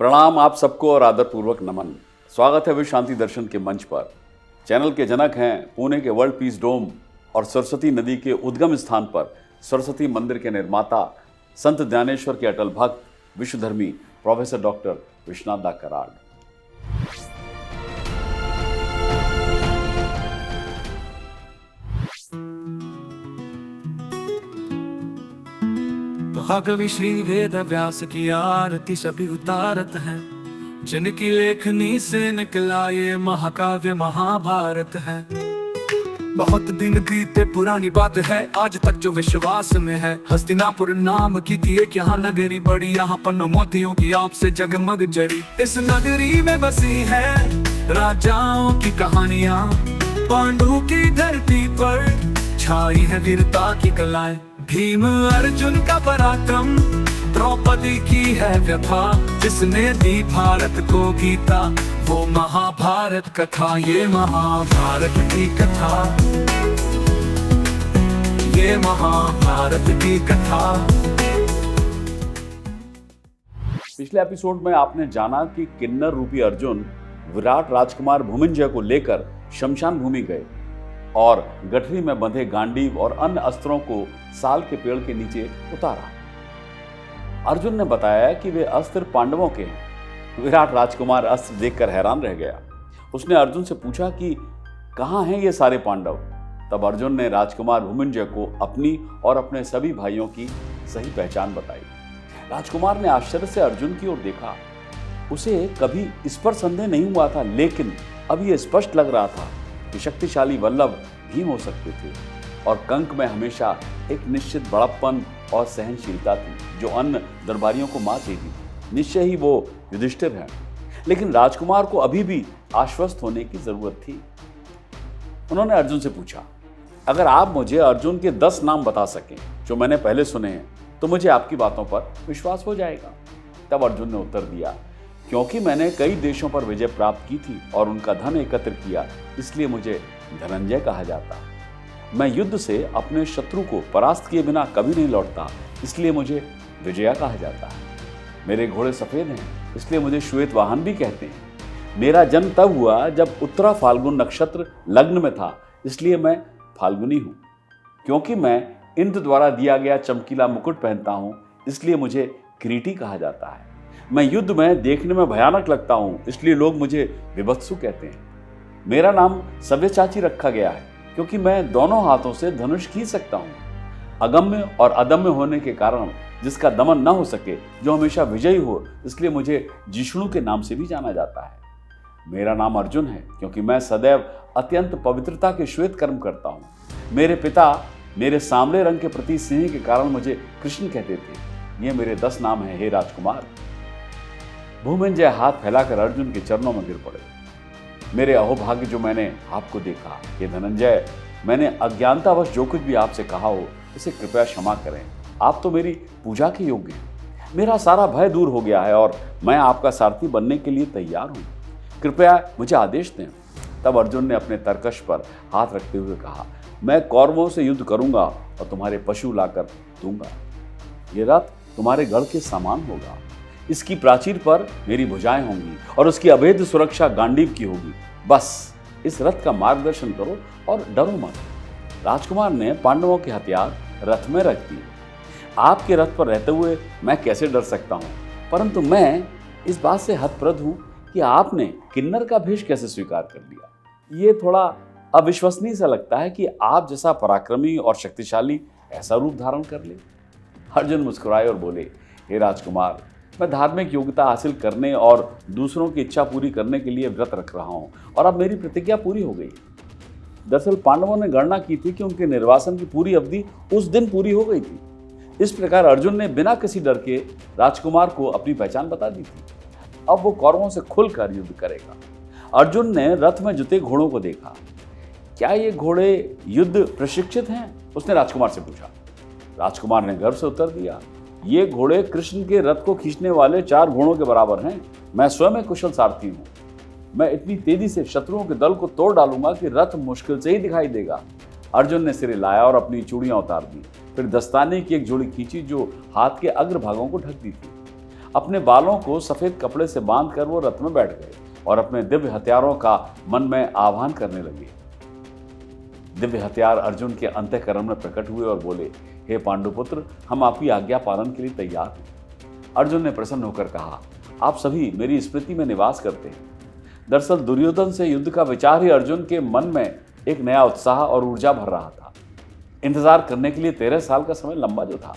प्रणाम आप सबको और आदरपूर्वक नमन। स्वागत है विश्व शांति दर्शन के मंच पर। चैनल के जनक हैं पुणे के वर्ल्ड पीस डोम और सरस्वती नदी के उद्गम स्थान पर सरस्वती मंदिर के निर्माता संत ज्ञानेश्वर के अटल भक्त विश्वधर्मी प्रोफेसर डॉक्टर विश्वनाथ दा कराड। महाकवि श्री वेद व्यास की आरती सभी उतारत हैं, जिनकी लेखनी से निकला ये महाकाव्य महाभारत है। बहुत दिन बीते पुरानी बात है, आज तक जो विश्वास में है। हस्तिनापुर नाम की थी एक यहाँ नगरी बड़ी, यहाँ पन्नों मोतियों की आप से जगमग जड़ी। इस नगरी में बसी है राजाओं की कहानियाँ, पांडु की धरती पर छाई है वीरता की कलाएं। भीम अर्जुन का पराक्रम, द्रौपदी की है व्यथा, जिसने दी भारत को गीता वो महाभारत कथा। ये महाभारत की कथा, ये महाभारत की कथा। पिछले एपिसोड में आपने जाना कि किन्नर रूपी अर्जुन विराट राजकुमार भूमिंजय को लेकर शमशान भूमि गए और गठरी में बंधे गांडीव और अन्य अस्त्रों को साल के पेड़ के नीचे उतारा। अर्जुन ने बताया कि वे अस्त्र पांडवों के हैं। विराट राजकुमार अस्त्र देखकर हैरान रह गया। उसने अर्जुन से पूछा कि कहाँ हैं ये सारे पांडव। तब अर्जुन ने राजकुमार भूमिंजय को अपनी और अपने सभी भाइयों की सही पहचान बताई। राजकुमार ने आश्चर्य से अर्जुन की ओर देखा। उसे कभी इस पर संदेह नहीं हुआ था, लेकिन अब यह स्पष्ट लग रहा था कि शक्तिशाली वल्लभ भीम हो सकते थे और कंक में हमेशा एक निश्चित बड़प्पन और सहनशीलता थी जो अन्य दरबारियों को मात देती। निश्चय ही वो युधिष्ठिर हैं, लेकिन राजकुमार को अभी भी आश्वस्त होने की जरूरत थी। उन्होंने अर्जुन से पूछा, अगर आप मुझे अर्जुन के 10 नाम बता सकें जो मैंने पहले सुने हैं तो मुझे आपकी बातों पर विश्वास हो जाएगा। तब अर्जुन ने उत्तर दिया, क्योंकि मैंने कई देशों पर विजय प्राप्त की थी और उनका धन एकत्र किया, इसलिए मुझे धनंजय कहा जाता। मैं युद्ध से अपने शत्रु को परास्त किए बिना कभी नहीं लौटता, इसलिए मुझे विजया कहा जाता है। मेरे घोड़े सफेद हैं, इसलिए मुझे श्वेत वाहन भी कहते हैं। मेरा जन्म तब हुआ जब उत्तरा फाल्गुन नक्षत्र लग्न में था, इसलिए मैं फाल्गुनी हूँ। क्योंकि मैं इंद्र द्वारा दिया गया चमकीला मुकुट पहनता हूँ, इसलिए मुझे किरीटी कहा जाता है। मैं युद्ध में देखने में भयानक लगता हूं, इसलिए लोग मुझे विभत्सु कहते हैं। मेरा नाम सव्यसाची रखा गया है, क्योंकि मैं दोनों हाथों से धनुष खींच सकता हूं। अगम्य और अदम्य होने के कारण जिसका दमन न हो सके, जो हमेशा विजयी हो, इसलिए मुझे जिष्णु के नाम से भी जाना जाता है। मेरा नाम अर्जुन है, क्योंकि मैं सदैव अत्यंत पवित्रता के श्वेत कर्म करता हूँ। मेरे पिता मेरे सांवले रंग के प्रति स्नेह के कारण मुझे कृष्ण कहते थे। ये मेरे 10 नाम हैं, हे राजकुमार। भूमिंजय हाथ फैलाकर अर्जुन के चरणों में गिर पड़े। मेरे अहोभाग्य जो मैंने आपको देखा। हे धनंजय, मैंने अज्ञानतावश जो कुछ भी आपसे कहा हो उसे कृपया क्षमा करें। आप तो मेरी पूजा के योग्य हैं। मेरा सारा भय दूर हो गया है और मैं आपका सारथी बनने के लिए तैयार हूँ। कृपया मुझे आदेश दें। तब अर्जुन ने अपने तरकश पर हाथ रखते हुए कहा, मैं कौरवों से युद्ध करूंगा और तुम्हारे पशु लाकर दूंगा। ये रथ तुम्हारे गढ़ के समान होगा। इसकी प्राचीर पर मेरी भुजाएं होंगी और उसकी अभेद्य सुरक्षा गांडीव की होगी। बस इस रथ का मार्गदर्शन करो और डरो मत। राजकुमार ने पांडवों के हथियार रथ में रख दिए। आपके रथ पर रहते हुए मैं कैसे डर सकता हूँ, परंतु मैं इस बात से हतप्रभ हूँ कि आपने किन्नर का भेष कैसे स्वीकार कर लिया। ये थोड़ा अविश्वसनीय सा लगता है कि आप जैसा पराक्रमी और शक्तिशाली ऐसा रूप धारण कर ले। अर्जुन मुस्कुराए और बोले, हे राजकुमार, मैं धार्मिक योग्यता हासिल करने और दूसरों की इच्छा पूरी करने के लिए व्रत रख रहा हूँ और अब मेरी प्रतिज्ञा पूरी हो गई। दरअसल पांडवों ने गणना की थी कि उनके निर्वासन की पूरी अवधि उस दिन पूरी हो गई थी। इस प्रकार अर्जुन ने बिना किसी डर के राजकुमार को अपनी पहचान बता दी थी। अब वो कौरवों से खुलकर युद्ध करेगा। अर्जुन ने रथ में जुते घोड़ों को देखा। क्या ये घोड़े युद्ध प्रशिक्षित हैं? उसने राजकुमार से पूछा। राजकुमार ने गर्व से उत्तर दिया, ये घोड़े कृष्ण के रथ को खींचने वाले 4 घोड़ों के बराबर हैं। मैं स्वयं एक कुशल सारथी हूँ। मैं इतनी तेजी से शत्रुओं के दल को तोड़ डालूंगा कि रथ मुश्किल से ही दिखाई देगा। अर्जुन ने सिरे लाया और अपनी चूड़ियां उतार दी। फिर दस्ताने की एक जोड़ी खींची जो हाथ के अग्रभागों को ढकती थी। अपने बालों को सफेद कपड़े से बांधकर वो रथ में बैठ गए और अपने दिव्य हथियारों का मन में आह्वान करने लगे। दिव्य हथियार अर्जुन के अंतःकरण में प्रकट हुए और बोले, हे पांडुपुत्र, हम आपकी आज्ञा पालन के लिए तैयार हैं। अर्जुन ने प्रसन्न होकर कहा, आप सभी मेरी स्मृति में निवास करते हैं। दरअसल दुर्योधन से युद्ध का विचार ही अर्जुन के मन में एक नया उत्साह और ऊर्जा भर रहा था। इंतजार करने के लिए 13 साल का समय लंबा जो था,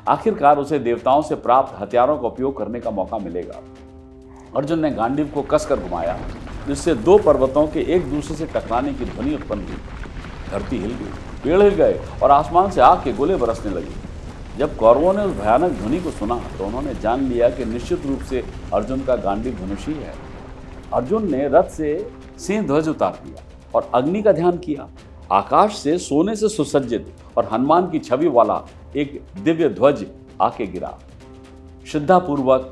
आखिरकार उसे देवताओं से प्राप्त हथियारों का उपयोग करने का मौका मिलेगा। अर्जुन ने गांडीव को कसकर घुमाया, जिससे 2 पर्वतों के एक दूसरे से टकराने की ध्वनि उत्पन्न हुई। धरती हिल गई, पेड़ हिल गए और आसमान से आग के गोले बरसने लगे। जब कौरवों ने उस भयानक ध्वनि को सुना तो उन्होंने जान लिया कि निश्चित रूप से अर्जुन का गांडीव धनुष ही है। अर्जुन ने रथ से सिंह ध्वज उतार दिया और अग्नि का ध्यान किया। आकाश से सोने से सुसज्जित और हनुमान की छवि वाला एक दिव्य ध्वज आके गिरा। श्रद्धापूर्वक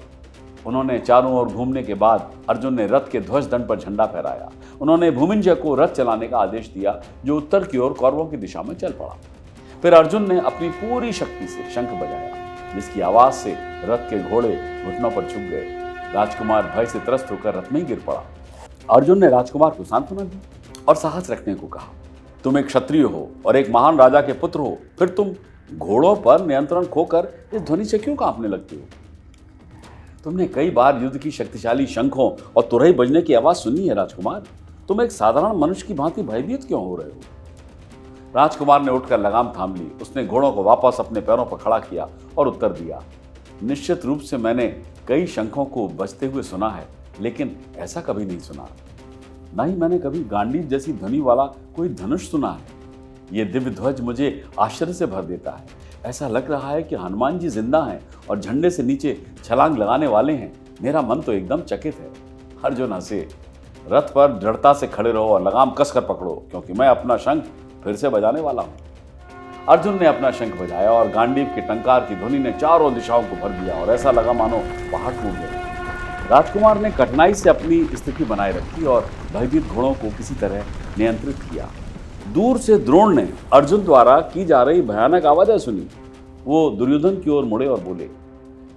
उन्होंने चारों ओर घूमने के बाद अर्जुन ने रथ के ध्वज दंड पर झंडा फहराया। उन्होंने भूमिंजय को रथ चलाने का आदेश दिया, जो उत्तर की ओर कौरवों की दिशा में चल पड़ा। फिर अर्जुन ने अपनी पूरी शक्ति से शंख बजाया, जिसकी आवाज से रथ के घोड़े घुटनों पर झुक गए। राजकुमार भय से त्रस्त होकर रथ में ही गिर पड़ा। अर्जुन ने राजकुमार को सांत्वना दी और साहस रखने को कहा, तुम एक क्षत्रिय हो और एक महान राजा के पुत्र हो, फिर तुम घोड़ों पर नियंत्रण खोकर इस ध्वनि से क्यों कांपने लगते हो? तुमने कई बार युद्ध की शक्तिशाली शंखों और तुरही बजने की आवाज सुनी है राजकुमार, तुम एक साधारण मनुष्य की भांति भयभीत क्यों हो रहे हो? राजकुमार ने उठकर लगाम थाम ली। उसने घोड़ों को वापस अपने पैरों पर खड़ा किया और उत्तर दिया, निश्चित रूप से मैंने कई शंखों को बजते हुए सुना है, लेकिन ऐसा कभी नहीं सुना। ना ही मैंने कभी गांडीव जैसी ध्वनि वाला कोई धनुष सुना है। ये दिव्य ध्वज मुझे आश्चर्य से भर देता है। ऐसा लग रहा है कि हनुमान जी जिंदा हैं और झंडे से नीचे छलांग लगाने वाले हैं। मेरा मन तो एकदम चकित है। अर्जुन हंसे, रथ पर दृढ़ता से खड़े रहो और लगाम कसकर पकड़ो, क्योंकि मैं अपना शंख फिर से बजाने वाला हूं। अर्जुन ने अपना शंख बजाया और गांडीव के टंकार की ध्वनि ने चारों दिशाओं को भर दिया और ऐसा लगा मानो पहाड़ टूट गए। राजकुमार ने कठिनाई से अपनी स्थिति बनाए रखी और भयभीत घोड़ों को किसी तरह नियंत्रित किया। दूर से द्रोण ने अर्जुन द्वारा की जा रही भयानक आवाजें सुनी। वो दुर्योधन की ओर मुड़े और बोले,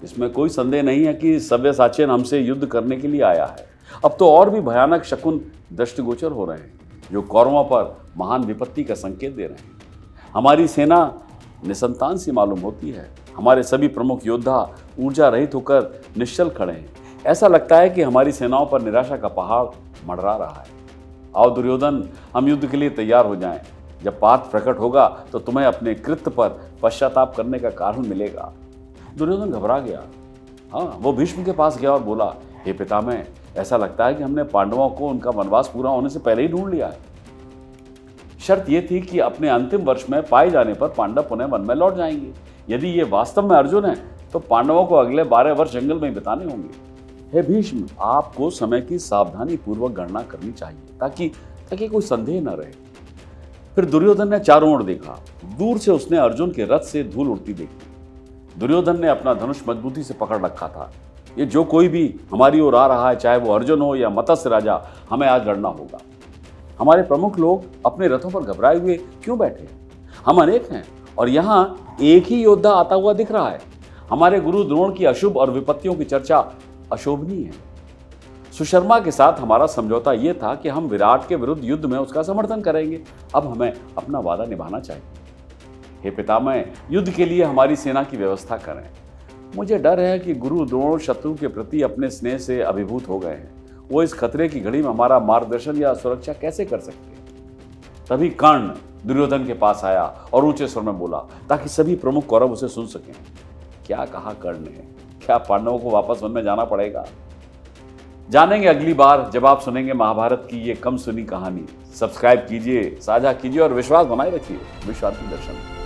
इसमें कोई संदेह नहीं है कि सव्यसाचीन हमसे युद्ध करने के लिए आया है। अब तो और भी भयानक शकुन दृष्टिगोचर हो रहे हैं, जो कौरवों पर महान विपत्ति का संकेत दे रहे हैं। हमारी सेना निसंतान सी मालूम होती है। हमारे सभी प्रमुख योद्धा ऊर्जा रहित होकर निश्चल खड़े हैं। ऐसा लगता है कि हमारी सेनाओं पर निराशा का पहाड़ मंडरा रहा है। आओ दुर्योधन, हम युद्ध के लिए तैयार हो जाएं। जब पार्थ प्रकट होगा तो तुम्हें अपने कृत्य पर पश्चाताप करने का कारण मिलेगा। दुर्योधन घबरा गया। हाँ, वो भीष्म के पास गया और बोला, हे पितामह, ऐसा लगता है कि हमने पांडवों को उनका वनवास पूरा होने से पहले ही ढूंढ लिया है। शर्त यह थी कि अपने अंतिम वर्ष में पाए जाने पर पांडव पुनः वन में लौट जाएंगे। यदि ये वास्तव में अर्जुन है तो पांडवों को अगले 12 वर्ष जंगल में ही बिताने होंगे। हे भीष्म, आपको समय की सावधानी पूर्वक गणना करनी चाहिए ताकि कोई संदेह न रहे। फिर दुर्योधन ने चारों ओर देखा। दूर से उसने अर्जुन के रथ से धूल उड़ती देखी। दुर्योधन ने अपना धनुष मजबूती से पकड़ रखा था। ये जो कोई भी हमारी ओर आ रहा है, चाहे वो अर्जुन हो या मत्स्य राजा, हमें आज लड़ना होगा। हमारे प्रमुख लोग अपने रथों पर घबराए हुए क्यों बैठे हैं? हम अनेक हैं और यहाँ एक ही योद्धा आता हुआ दिख रहा है। हमारे गुरु द्रोण की अशुभ और विपत्तियों की चर्चा अशोभनीय है। सुशर्मा के साथ हमारा समझौता यह था कि हम विराट के विरुद्ध युद्ध में उसका समर्थन करेंगे। अब हमें अपना वादा निभाना चाहिए। हे पितामह, युद्ध के लिए हमारी सेना की व्यवस्था करें। मुझे डर है कि गुरु द्रोण शत्रु के प्रति अपने स्नेह से अभिभूत हो गए हैं। वो इस खतरे की घड़ी में हमारा मार्गदर्शन या सुरक्षा कैसे कर सकते हैं? तभी कर्ण दुर्योधन के पास आया और ऊंचे स्वर में बोला, ताकि सभी प्रमुख कौरव उसे सुन सकें। क्या कहा कर्ण ने? क्या पांडवों को वापस वन में जाना पड़ेगा? जानेंगे अगली बार जब आप सुनेंगे महाभारत की ये कम सुनी कहानी। सब्सक्राइब कीजिए, साझा कीजिए और विश्वास बनाए रखिए। विश्वास दर्शन।